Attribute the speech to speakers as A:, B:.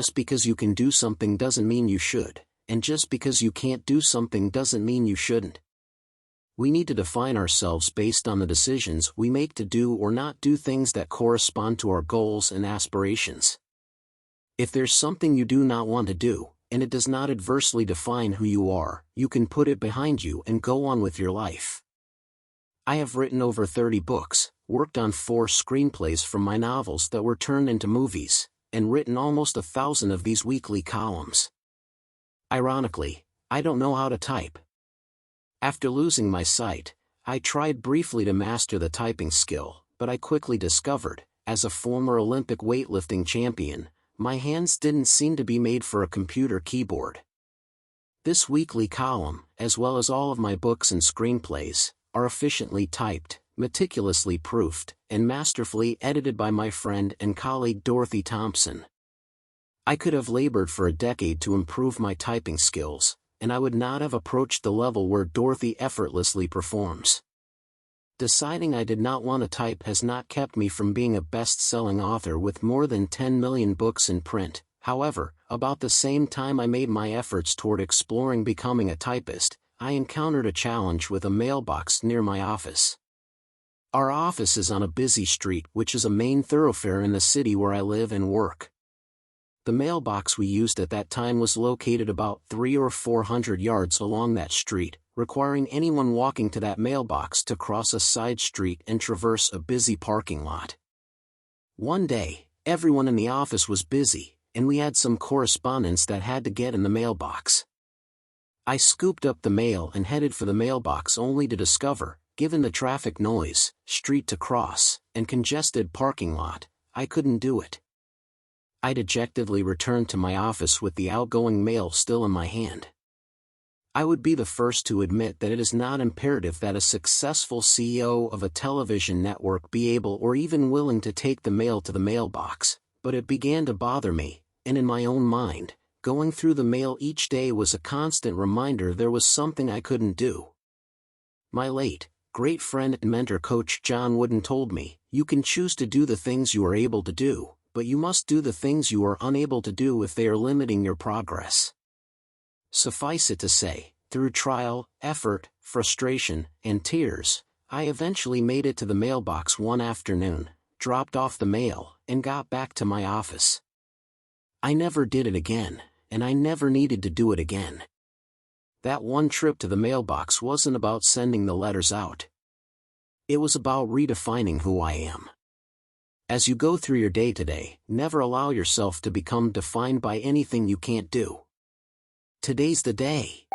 A: just because you can do something doesn't mean you should, and just because you can't do something doesn't mean you shouldn't. We need to define ourselves based on the decisions we make to do or not do things that correspond to our goals and aspirations. If there's something you do not want to do, and it does not adversely define who you are, you can put it behind you and go on with your life. I have written over 30 books, worked on 4 screenplays from my novels that were turned into movies, and written almost 1,000 of these weekly columns. Ironically, I don't know how to type. After losing my sight, I tried briefly to master the typing skill, but I quickly discovered, as a former Olympic weightlifting champion, my hands didn't seem to be made for a computer keyboard. This weekly column, as well as all of my books and screenplays, are efficiently typed, meticulously proofed, and masterfully edited by my friend and colleague Dorothy Thompson. I could have labored for a decade to improve my typing skills, and I would not have approached the level where Dorothy effortlessly performs. Deciding I did not want to type has not kept me from being a best-selling author with more than 10 million books in print. However, about the same time I made my efforts toward exploring becoming a typist, I encountered a challenge with a mailbox near my office. Our office is on a busy street, which is a main thoroughfare in the city where I live and work. The mailbox we used at that time was located about 300 or 400 yards along that street, requiring anyone walking to that mailbox to cross a side street and traverse a busy parking lot. One day, everyone in the office was busy, and we had some correspondence that had to get in the mailbox. I scooped up the mail and headed for the mailbox only to discover, given the traffic noise, street to cross, and congested parking lot, I couldn't do it. I dejectedly returned to my office with the outgoing mail still in my hand. I would be the first to admit that it is not imperative that a successful CEO of a television network be able or even willing to take the mail to the mailbox, but it began to bother me, and in my own mind, going through the mail each day was a constant reminder there was something I couldn't do. My late, great friend and mentor Coach John Wooden told me, "You can choose to do the things you are able to do, but you must do the things you are unable to do if they are limiting your progress." Suffice it to say, through trial, effort, frustration, and tears, I eventually made it to the mailbox one afternoon, dropped off the mail, and got back to my office. I never did it again, and I never needed to do it again. That one trip to the mailbox wasn't about sending the letters out. It was about redefining who I am. As you go through your day today, never allow yourself to become defined by anything you can't do. Today's the day.